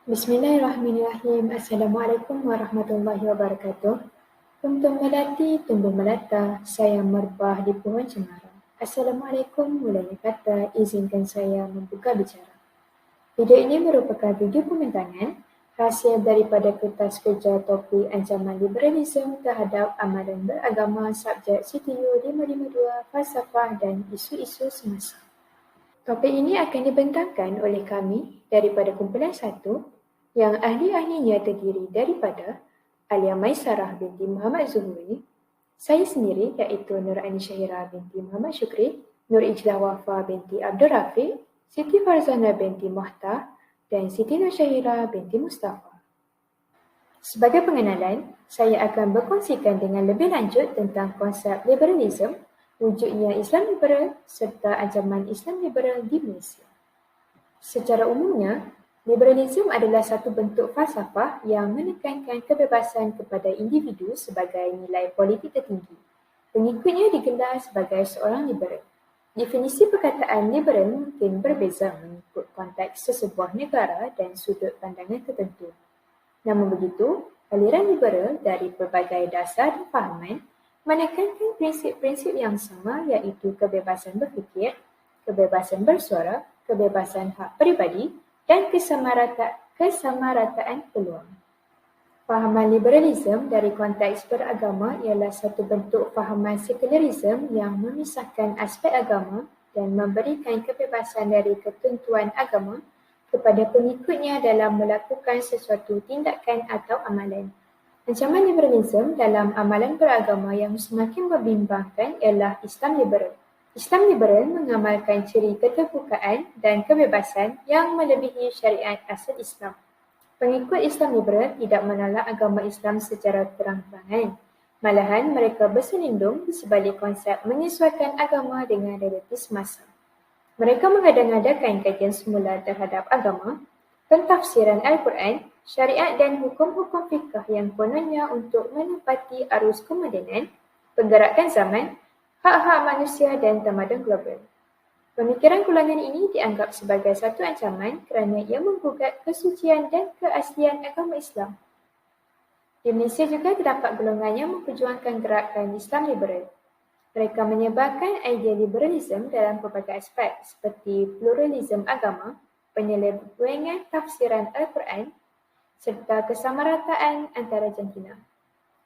Bismillahirrahmanirrahim. Assalamualaikum warahmatullahi wabarakatuh. Tuntung melati, tumbuh melata, saya merbah di pohon cemara. Assalamualaikum, mulanya kata, izinkan saya membuka bicara. Video ini merupakan video pembintangan hasil daripada kertas kerja topik ancaman liberalisme terhadap amalan beragama subjek CTU 552, falsafah dan isu-isu semasa. Topik ini akan dibentangkan oleh kami daripada kumpulan 1 yang ahli-ahlinya terdiri daripada Alia Maisarah binti Muhammad Zuhuri, saya sendiri iaitu Nur Aini Syahira binti Muhammad Syukri, Nur Ijlah Wafa binti Abdul Rafiq, Siti Farzana binti Muhtar dan Siti Nur Syahira binti Mustafa. Sebagai pengenalan, saya akan berkongsikan dengan lebih lanjut tentang konsep liberalisme, wujudnya Islam liberal serta ancaman Islam liberal di Malaysia. Secara umumnya, liberalisme adalah satu bentuk falsafah yang menekankan kebebasan kepada individu sebagai nilai politik tertinggi. Pengikutnya digelar sebagai seorang liberal. Definisi perkataan liberal mungkin berbeza mengikut konteks sesebuah negara dan sudut pandangan tertentu. Namun begitu, aliran liberal dari pelbagai dasar dan fahaman menekankan prinsip-prinsip yang sama iaitu kebebasan berfikir, kebebasan bersuara, kebebasan hak peribadi dan kesamarataan peluang. Fahaman liberalisme dari konteks beragama ialah satu bentuk fahaman sekularisme yang memisahkan aspek agama dan memberikan kebebasan dari ketentuan agama kepada pengikutnya dalam melakukan sesuatu tindakan atau amalan. Ancaman liberalisme dalam amalan beragama yang semakin membimbangkan ialah Islam liberal. Islam liberal mengamalkan ciri keterbukaan dan kebebasan yang melebihi syariat asal Islam. Pengikut Islam liberal tidak menolak agama Islam secara terang-terangan. Malahan mereka berselindung di sebalik konsep menyesuaikan agama dengan realiti semasa. Mereka mengadang-adakan kajian semula terhadap agama, pentafsiran Al-Quran, syariat dan hukum-hukum fiqh yang kononnya untuk menepati arus kemodenan, pergerakan zaman, hak-hak manusia dan tamadun global. Pemikiran golongan ini dianggap sebagai satu ancaman kerana ia menggugat kesucian dan keaslian agama Islam. Di Malaysia juga terdapat golongan yang memperjuangkan gerakan Islam liberal. Mereka menyebarkan idea liberalisme dalam pelbagai aspek seperti pluralisme agama, penyelewengan tafsiran Al-Quran serta kesamarataan antara jantina.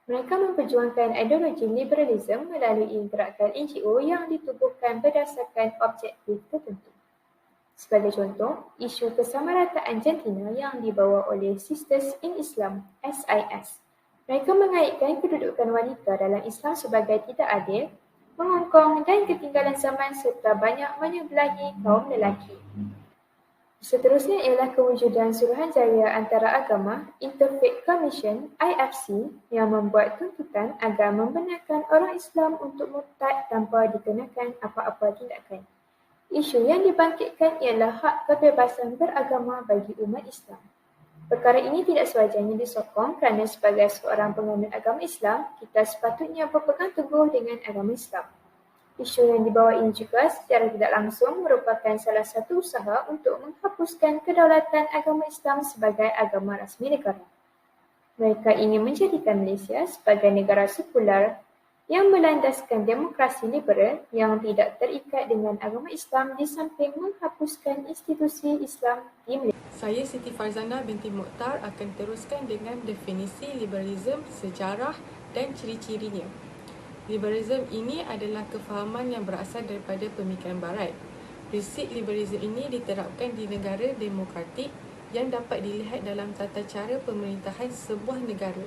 Mereka memperjuangkan ideologi liberalisme melalui gerakan NGO yang ditubuhkan berdasarkan objektif tertentu. Sebagai contoh, isu kesamarataan jantina yang dibawa oleh Sisters in Islam (SIS). Mereka mengaitkan kedudukan wanita dalam Islam sebagai tidak adil, mengongkong dan ketinggalan zaman serta banyak menyebelahi kaum lelaki. Seterusnya ialah kewujudan Suruhanjaya Antaragama Interfaith Commission (IFC) yang membuat tuntutan agar membenarkan orang Islam untuk murtad tanpa dikenakan apa-apa tindakan. Isu yang dibangkitkan ialah hak kebebasan beragama bagi umat Islam. Perkara ini tidak sewajarnya disokong kerana sebagai seorang penganut agama Islam, kita sepatutnya berpegang teguh dengan agama Islam. Isu yang dibawa ini juga secara tidak langsung merupakan salah satu usaha untuk menghapuskan kedaulatan agama Islam sebagai agama rasmi negara. Mereka ingin menjadikan Malaysia sebagai negara sekular yang melandaskan demokrasi liberal yang tidak terikat dengan agama Islam di samping menghapuskan institusi Islam di Malaysia. Saya Siti Farzana binti Muhtar akan teruskan dengan definisi liberalisme, sejarah dan ciri-cirinya. Liberalisme ini adalah kefahaman yang berasal daripada pemikiran barat. Prinsip liberalisme ini diterapkan di negara demokratik yang dapat dilihat dalam tata cara pemerintahan sebuah negara.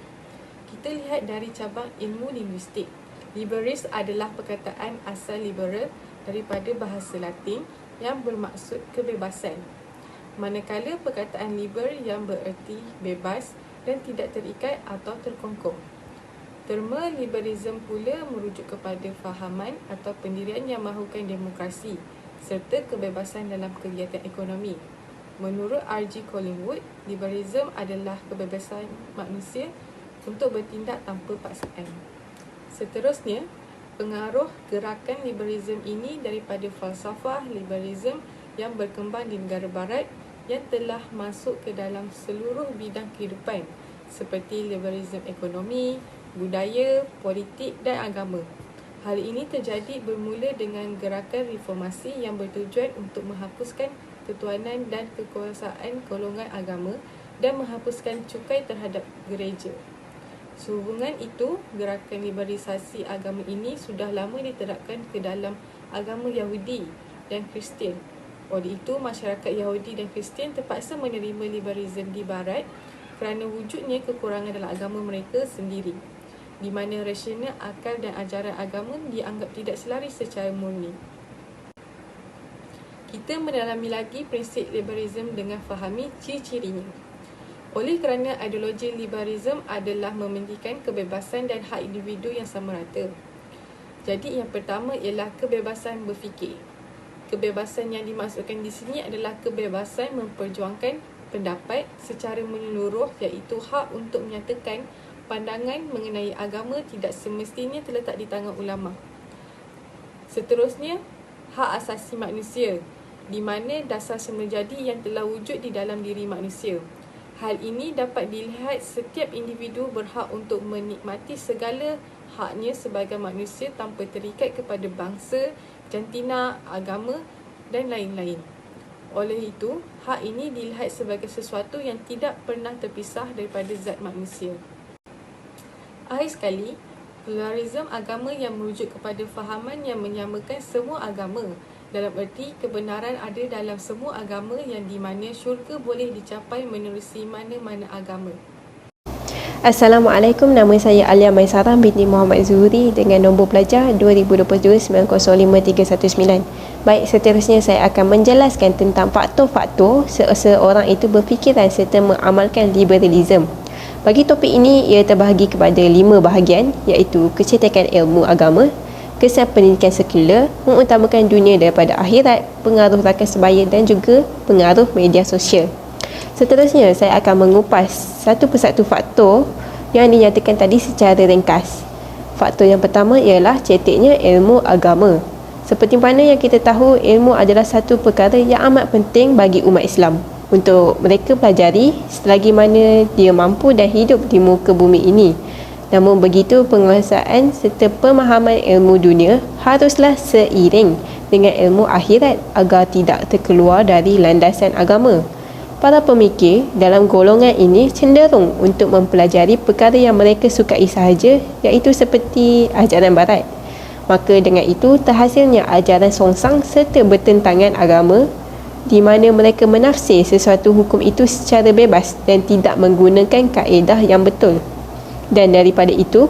Kita lihat dari cabang ilmu linguistik. Liberis adalah perkataan asal liberal daripada bahasa Latin yang bermaksud kebebasan. Manakala perkataan liber yang bererti bebas dan tidak terikat atau terkongkong. Terma liberalisme pula merujuk kepada fahaman atau pendirian yang mahukan demokrasi serta kebebasan dalam kegiatan ekonomi. Menurut R.G. Collingwood, liberalisme adalah kebebasan manusia untuk bertindak tanpa paksaan. Seterusnya, pengaruh gerakan liberalisme ini daripada falsafah liberalisme yang berkembang di negara barat yang telah masuk ke dalam seluruh bidang kehidupan seperti liberalisme ekonomi, budaya, politik dan agama. Hal ini terjadi bermula dengan gerakan reformasi yang bertujuan untuk menghapuskan ketuanan dan kekuasaan golongan agama dan menghapuskan cukai terhadap gereja. Sehubungan itu, gerakan liberalisasi agama ini sudah lama diterapkan ke dalam agama Yahudi dan Kristian. Oleh itu, masyarakat Yahudi dan Kristian terpaksa menerima liberalisme di Barat kerana wujudnya kekurangan dalam agama mereka sendiri, di mana rasional, akal dan ajaran agama dianggap tidak selaras secara murni. Kita mendalami lagi prinsip liberalisme dengan fahami ciri-cirinya. Oleh kerana ideologi liberalisme adalah mementingkan kebebasan dan hak individu yang sama rata. Jadi yang pertama ialah kebebasan berfikir. Kebebasan yang dimaksudkan di sini adalah kebebasan memperjuangkan pendapat secara menyeluruh, iaitu hak untuk menyatakan pandangan mengenai agama tidak semestinya terletak di tangan ulama. Seterusnya, hak asasi manusia, di mana dasar semula jadi yang telah wujud di dalam diri manusia. Hal ini dapat dilihat setiap individu berhak untuk menikmati segala haknya sebagai manusia tanpa terikat kepada bangsa, jantina, agama dan lain-lain. Oleh itu, hak ini dilihat sebagai sesuatu yang tidak pernah terpisah daripada zat manusia. Akhir sekali, pluralisme agama yang merujuk kepada fahaman yang menyamakan semua agama, dalam erti kebenaran ada dalam semua agama yang di mana syurga boleh dicapai menerusi mana-mana agama. Assalamualaikum, nama saya Alia Maisarah binti Muhammad Zuhri dengan nombor pelajar 2022-905319. Baik, seterusnya saya akan menjelaskan tentang faktor-faktor seseorang itu berfikiran serta mengamalkan liberalisme. Bagi topik ini, ia terbahagi kepada 5 bahagian, iaitu kecerdasan ilmu agama, kesan pendidikan sekular, mengutamakan dunia daripada akhirat, pengaruh rakan sebaya dan juga pengaruh media sosial. Seterusnya, saya akan mengupas satu persatu faktor yang dinyatakan tadi secara ringkas. Faktor yang pertama ialah ceteknya ilmu agama. Seperti mana yang kita tahu, ilmu adalah satu perkara yang amat penting bagi umat Islam untuk mereka pelajari selagi mana dia mampu dan hidup di muka bumi ini. Namun begitu, penguasaan serta pemahaman ilmu dunia haruslah seiring dengan ilmu akhirat agar tidak terkeluar dari landasan agama. Para pemikir dalam golongan ini cenderung untuk mempelajari perkara yang mereka sukai sahaja, iaitu seperti ajaran barat. Maka dengan itu terhasilnya ajaran songsang serta bertentangan agama, di mana mereka menafsir sesuatu hukum itu secara bebas dan tidak menggunakan kaedah yang betul. Dan daripada itu,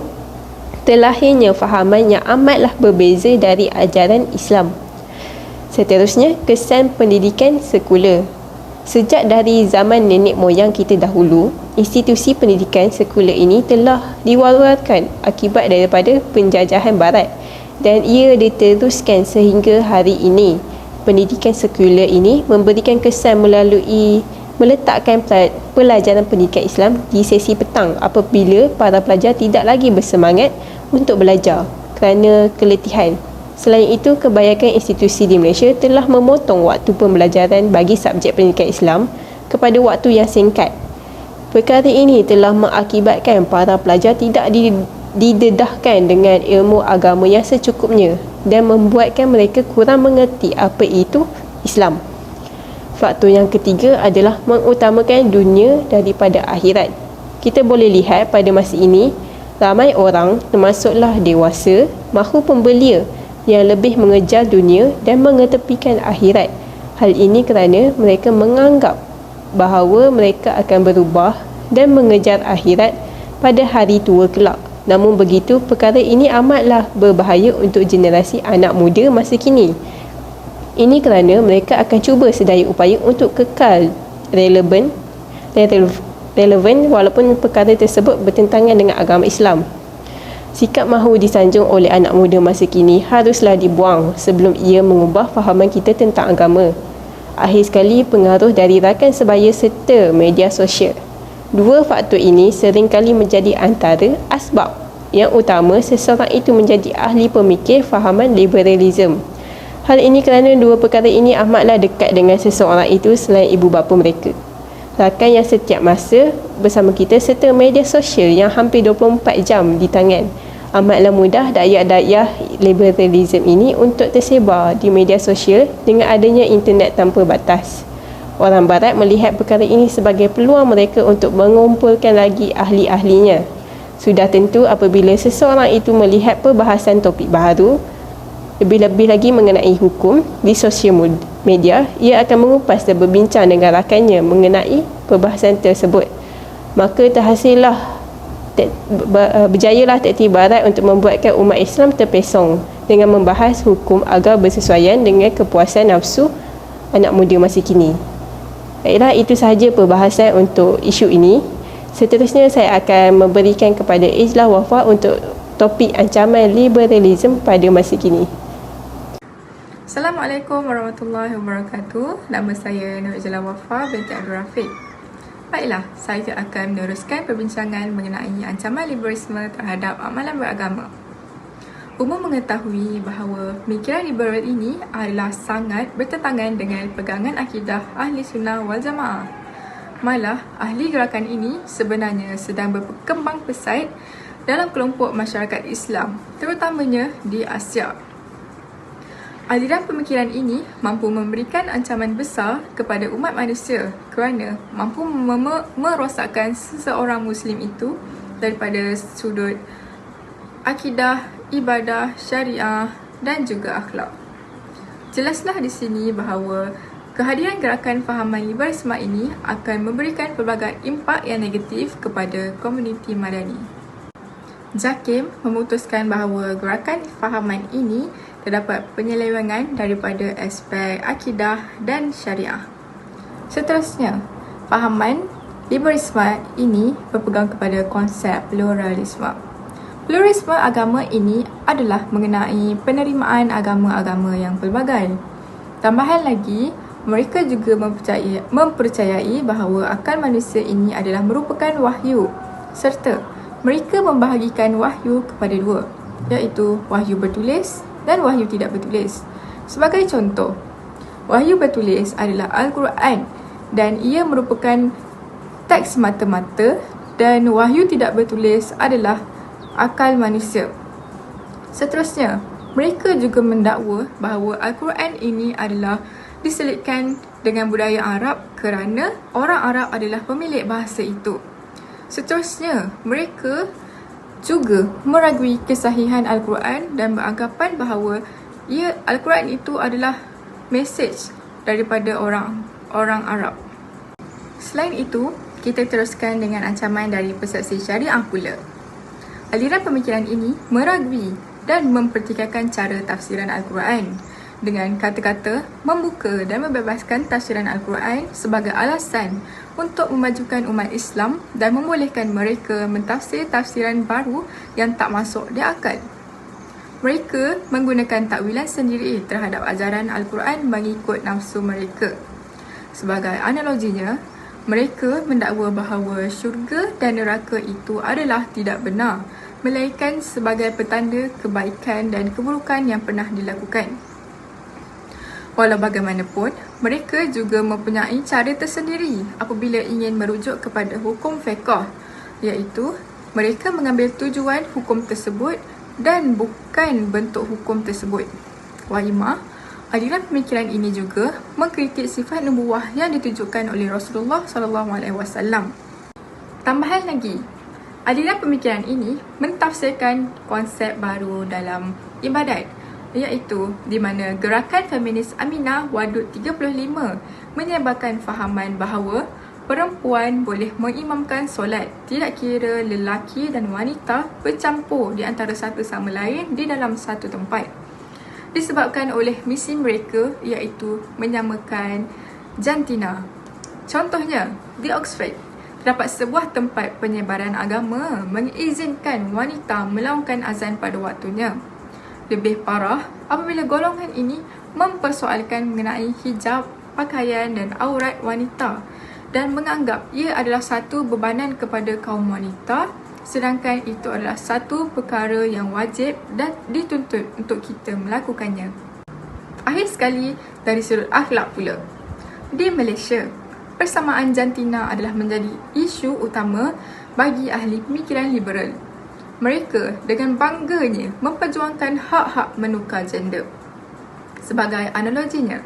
terlahirnya fahaman yang amatlah berbeza dari ajaran Islam. Seterusnya, kesan pendidikan sekular. Sejak dari zaman nenek moyang kita dahulu, institusi pendidikan sekular ini telah diwar-warkan akibat daripada penjajahan barat dan ia diteruskan sehingga hari ini. Pendidikan sekular ini memberikan kesan melalui meletakkan pelajaran pendidikan Islam di sesi petang apabila para pelajar tidak lagi bersemangat untuk belajar kerana keletihan. Selain itu, kebanyakan institusi di Malaysia telah memotong waktu pembelajaran bagi subjek pendidikan Islam kepada waktu yang singkat. Perkara ini telah mengakibatkan para pelajar tidak didedahkan dengan ilmu agama yang secukupnya dan membuatkan mereka kurang mengerti apa itu Islam. Faktor yang ketiga adalah mengutamakan dunia daripada akhirat. Kita boleh lihat pada masa ini, ramai orang termasuklah dewasa mahu pembelia yang lebih mengejar dunia dan mengetepikan akhirat. Hal ini kerana mereka menganggap bahawa mereka akan berubah dan mengejar akhirat pada hari tua kelak. Namun begitu, perkara ini amatlah berbahaya untuk generasi anak muda masa kini. Ini kerana mereka akan cuba sedaya upaya untuk kekal relevan walaupun perkara tersebut bertentangan dengan agama Islam. Sikap mahu disanjung oleh anak muda masa kini haruslah dibuang sebelum ia mengubah fahaman kita tentang agama. Akhir sekali, pengaruh dari rakan sebaya serta media sosial. Dua faktor ini seringkali menjadi antara asbab yang utama seseorang itu menjadi ahli pemikir fahaman liberalisme. Hal ini kerana dua perkara ini amatlah dekat dengan seseorang itu selain ibu bapa mereka. Rakan yang setiap masa bersama kita serta media sosial yang hampir 24 jam di tangan. Amatlah mudah daya-daya liberalism ini untuk tersebar di media sosial dengan adanya internet tanpa batas. Orang barat melihat perkara ini sebagai peluang mereka untuk mengumpulkan lagi ahli-ahlinya. Sudah tentu apabila seseorang itu melihat perbahasan topik baru, lebih-lebih lagi mengenai hukum di sosial media, ia akan mengupas dan berbincang dengan rakannya mengenai perbahasan tersebut. Maka berjayalah taktik barat untuk membuatkan umat Islam terpesong dengan membahas hukum agar bersesuaian dengan kepuasan nafsu anak muda masa kini. Baiklah, itu sahaja perbahasan untuk isu ini. Seterusnya saya akan memberikan kepada Ijlah Wafa untuk topik ancaman liberalism pada masa kini. Assalamualaikum warahmatullahi wabarakatuh. Nama saya Nur Ijlah Wafa binti Abdul Rafiq. Baiklah, saya akan meneruskan perbincangan mengenai ancaman liberalisme terhadap amalan beragama. Umum mengetahui bahawa pemikiran liberal ini adalah sangat bertentangan dengan pegangan akidah Ahli Sunnah wal Jamaah. Malah, ahli gerakan ini sebenarnya sedang berkembang pesat dalam kelompok masyarakat Islam, terutamanya di Asia. Aliran pemikiran ini mampu memberikan ancaman besar kepada umat manusia kerana mampu merosakkan seseorang Muslim itu daripada sudut akidah, ibadah, syariah dan juga akhlak. Jelaslah di sini bahawa kehadiran gerakan fahaman liberalisme ini akan memberikan pelbagai impak yang negatif kepada komuniti madani. JAKIM memutuskan bahawa gerakan fahaman ini terdapat penyelewengan daripada aspek akidah dan syariah. Seterusnya, fahaman liberalisme ini berpegang kepada konsep pluralisme. Pluralisme agama ini adalah mengenai penerimaan agama-agama yang pelbagai. Tambahan lagi, mereka juga mempercayai bahawa akal manusia ini adalah merupakan wahyu serta mereka membahagikan wahyu kepada dua, iaitu wahyu bertulis dan wahyu tidak bertulis. Sebagai contoh, wahyu bertulis adalah Al-Quran dan ia merupakan teks mata-mata, dan wahyu tidak bertulis adalah akal manusia. Seterusnya, mereka juga mendakwa bahawa Al-Quran ini adalah diselitkan dengan budaya Arab kerana orang Arab adalah pemilik bahasa itu. Seterusnya, mereka juga meragui kesahihan Al-Quran dan beranggapan bahawa Al-Quran itu adalah mesej daripada orang Arab. Selain itu, kita teruskan dengan ancaman dari persepsi syariah pula. Aliran pemikiran ini meragui dan mempertikaikan cara tafsiran Al-Quran dengan kata-kata membuka dan membebaskan tafsiran Al-Quran sebagai alasan untuk memajukan umat Islam dan membolehkan mereka mentafsir tafsiran baru yang tak masuk di akal. Mereka menggunakan takwilan sendiri terhadap ajaran Al-Quran mengikut nafsu mereka. Sebagai analoginya, mereka mendakwa bahawa syurga dan neraka itu adalah tidak benar, melainkan sebagai petanda kebaikan dan keburukan yang pernah dilakukan. Walau bagaimanapun, mereka juga mempunyai cara tersendiri apabila ingin merujuk kepada hukum fiqh, iaitu mereka mengambil tujuan hukum tersebut dan bukan bentuk hukum tersebut. Waimah, aliran pemikiran ini juga mengkritik sifat nubuwah yang ditujukan oleh Rasulullah SAW. Tambahan lagi, aliran pemikiran ini mentafsirkan konsep baru dalam ibadat, iaitu di mana gerakan feminis Aminah Wadud 35 menyebarkan fahaman bahawa perempuan boleh mengimamkan solat, tidak kira lelaki dan wanita bercampur di antara satu sama lain di dalam satu tempat. Disebabkan oleh misi mereka, iaitu menyamakan jantina. Contohnya, di Oxford, terdapat sebuah tempat penyebaran agama mengizinkan wanita melaungkan azan pada waktunya. Lebih parah apabila golongan ini mempersoalkan mengenai hijab, pakaian dan aurat wanita dan menganggap ia adalah satu bebanan kepada kaum wanita, sedangkan itu adalah satu perkara yang wajib dan dituntut untuk kita melakukannya. Akhir sekali, dari sudut akhlak pula. Di Malaysia, persamaan jantina adalah menjadi isu utama bagi ahli pemikiran liberal. Mereka dengan bangganya memperjuangkan hak-hak menukar gender. Sebagai analoginya,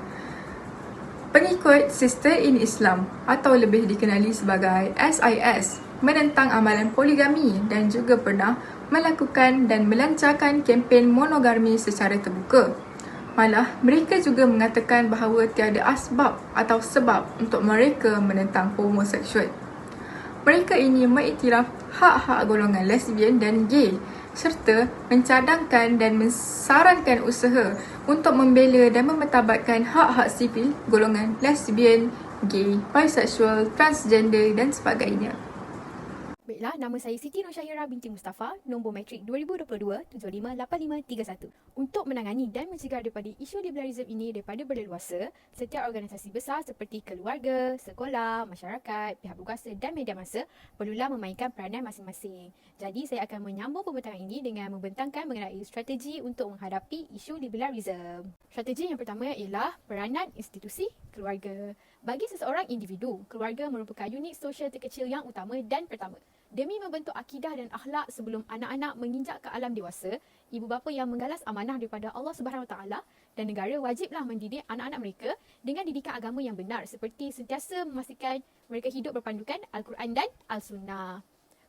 pengikut Sister in Islam atau lebih dikenali sebagai SIS menentang amalan poligami dan juga pernah melakukan dan melancarkan kempen monogami secara terbuka. Malah, mereka juga mengatakan bahawa tiada asbab atau sebab untuk mereka menentang homoseksual. Mereka ini mengiktiraf hak-hak golongan lesbian dan gay serta mencadangkan dan mensarankan usaha untuk membela dan memertabatkan hak-hak sipil golongan lesbian, gay, bisexual, transgender dan sebagainya. Baiklah, nama saya Siti Nosyahira binti Mustafa, nombor matrik 2022-758531. Untuk menangani dan mencegah daripada isu liberalisme ini daripada berleluasa, setiap organisasi besar seperti keluarga, sekolah, masyarakat, pihak berkuasa dan media massa perlulah memainkan peranan masing-masing. Jadi, saya akan menyambung pembincangan ini dengan membentangkan mengenai strategi untuk menghadapi isu liberalisme. Strategi yang pertama ialah peranan institusi keluarga. Bagi seseorang individu, keluarga merupakan unit sosial terkecil yang utama dan pertama. Demi membentuk akidah dan akhlak sebelum anak-anak menginjak ke alam dewasa, ibu bapa yang menggalas amanah daripada Allah Subhanahu Wa Taala dan negara wajiblah mendidik anak-anak mereka dengan didikan agama yang benar seperti sentiasa memastikan mereka hidup berpandukan Al-Quran dan Al-Sunnah.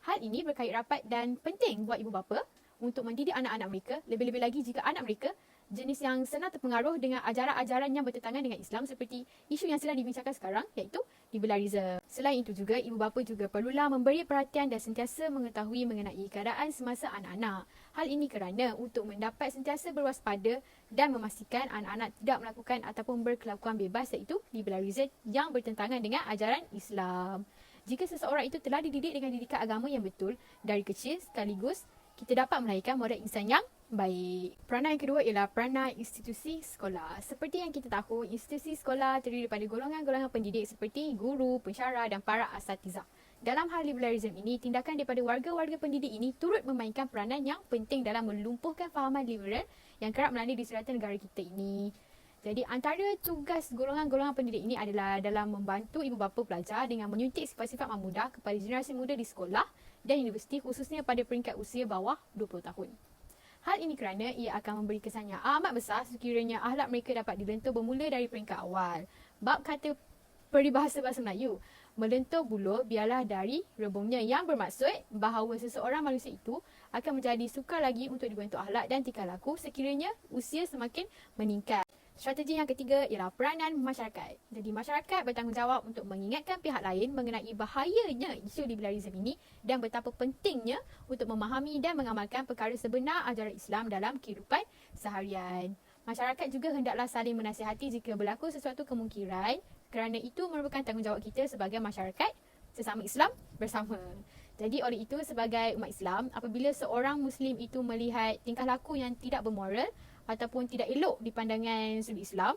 Hal ini berkait rapat dan penting buat ibu bapa untuk mendidik anak-anak mereka, lebih-lebih lagi jika anak mereka jenis yang senang terpengaruh dengan ajaran-ajaran yang bertentangan dengan Islam seperti isu yang sedang dibincangkan sekarang iaitu liberalisme. Selain itu juga, ibu bapa juga perlulah memberi perhatian dan sentiasa mengetahui mengenai keadaan semasa anak-anak. Hal ini kerana untuk mendapat sentiasa berwaspada dan memastikan anak-anak tidak melakukan ataupun berkelakuan bebas iaitu liberalisme yang bertentangan dengan ajaran Islam. Jika seseorang itu telah dididik dengan didikan agama yang betul dari kecil, sekaligus kita dapat melahirkan model insan yang baik. Peranan yang kedua ialah peranan institusi sekolah. Seperti yang kita tahu, institusi sekolah terdiri daripada golongan-golongan pendidik seperti guru, pensyarah dan para asatizah. Dalam hal liberalisme ini, tindakan daripada warga-warga pendidik ini turut memainkan peranan yang penting dalam melumpuhkan fahaman liberal yang kerap melanda di selatan negara kita ini. Jadi antara tugas golongan-golongan pendidik ini adalah dalam membantu ibu bapa pelajar dengan menyuntik sifat-sifat mudah kepada generasi muda di sekolah dan universiti khususnya pada peringkat usia bawah 20 tahun. Hal ini kerana ia akan memberi kesan yang amat besar sekiranya akhlak mereka dapat dibentuk bermula dari peringkat awal. Bab kata peribahasa bahasa Melayu, melentur buluh biarlah dari rebungnya, yang bermaksud bahawa seseorang manusia itu akan menjadi sukar lagi untuk dibentuk akhlak dan tingkah laku sekiranya usia semakin meningkat. Strategi yang ketiga ialah peranan masyarakat. Jadi masyarakat bertanggungjawab untuk mengingatkan pihak lain mengenai bahayanya isu liberalisme ini dan betapa pentingnya untuk memahami dan mengamalkan perkara sebenar ajaran Islam dalam kehidupan seharian. Masyarakat juga hendaklah saling menasihati jika berlaku sesuatu kemungkiran kerana itu merupakan tanggungjawab kita sebagai masyarakat sesama Islam bersama. Jadi oleh itu sebagai umat Islam, apabila seorang Muslim itu melihat tingkah laku yang tidak bermoral ataupun tidak elok di pandangan sudut Islam,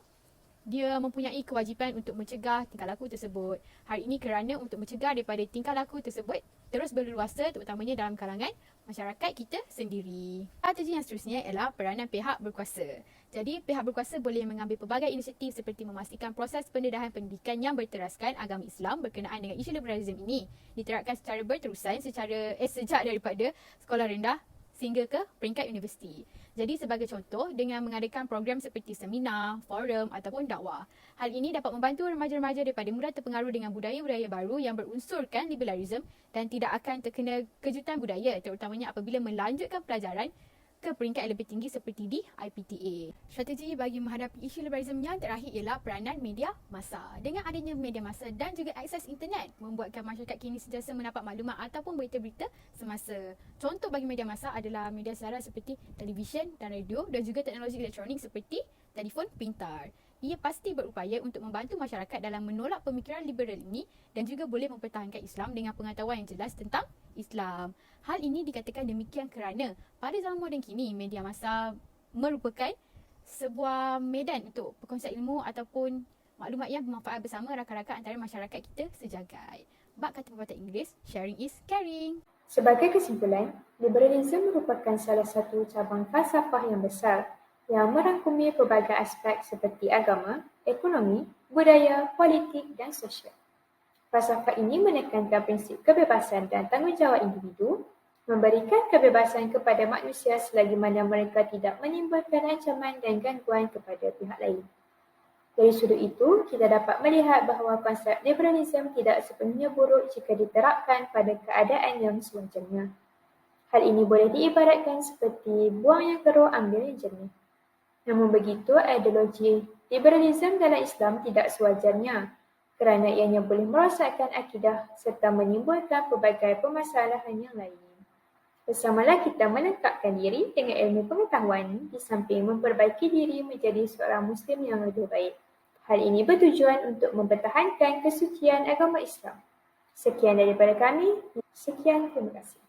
dia mempunyai kewajipan untuk mencegah tingkah laku tersebut. Hal ini kerana untuk mencegah daripada tingkah laku tersebut terus berleluasa terutamanya dalam kalangan masyarakat kita sendiri. Strategi yang seterusnya ialah peranan pihak berkuasa. Jadi pihak berkuasa boleh mengambil pelbagai inisiatif seperti memastikan proses pendedahan pendidikan yang berteraskan agama Islam berkenaan dengan isu liberalisme ini diterapkan secara berterusan sejak daripada sekolah rendah sehingga ke peringkat universiti. Jadi sebagai contoh, dengan mengadakan program seperti seminar, forum ataupun dakwah. Hal ini dapat membantu remaja-remaja daripada mudah terpengaruh dengan budaya-budaya baru yang berunsurkan liberalisme dan tidak akan terkena kejutan budaya terutamanya apabila melanjutkan pelajaran ke peringkat yang lebih tinggi seperti di IPTA. Strategi bagi menghadapi isu liberalisme yang terakhir ialah peranan media massa. Dengan adanya media massa dan juga akses internet membuatkan masyarakat kini sentiasa mendapat maklumat ataupun berita-berita semasa. Contoh bagi media massa adalah media siaran seperti televisyen dan radio dan juga teknologi elektronik seperti telefon pintar. Ia pasti berupaya untuk membantu masyarakat dalam menolak pemikiran liberal ini dan juga boleh mempertahankan Islam dengan pengetahuan yang jelas tentang Islam. Hal ini dikatakan demikian kerana pada zaman moden kini, media massa merupakan sebuah medan untuk perkongsian ilmu ataupun maklumat yang bermanfaat bersama rakan-rakan antara masyarakat kita sejagat. Bab kata pepatah Inggeris, sharing is caring. Sebagai kesimpulan, liberalisme merupakan salah satu cabang falsafah yang besar yang merangkumi pelbagai aspek seperti agama, ekonomi, budaya, politik dan sosial. Falsafah ini menekankan prinsip kebebasan dan tanggungjawab individu, memberikan kebebasan kepada manusia selagi mana mereka tidak menimbulkan ancaman dan gangguan kepada pihak lain. Dari sudut itu, kita dapat melihat bahawa konsep liberalisme tidak sepenuhnya buruk jika diterapkan pada keadaan yang sewajarnya. Hal ini boleh diibaratkan seperti buang yang keruh ambil yang jernih. Namun begitu, ideologi liberalisme dalam Islam tidak sewajarnya kerana ianya boleh merosakkan akidah serta menimbulkan pelbagai permasalahan yang lain. Bersamalah kita melengkapkan diri dengan ilmu pengetahuan di samping memperbaiki diri menjadi seorang Muslim yang lebih baik. Hal ini bertujuan untuk mempertahankan kesucian agama Islam. Sekian daripada kami. Sekian, terima kasih.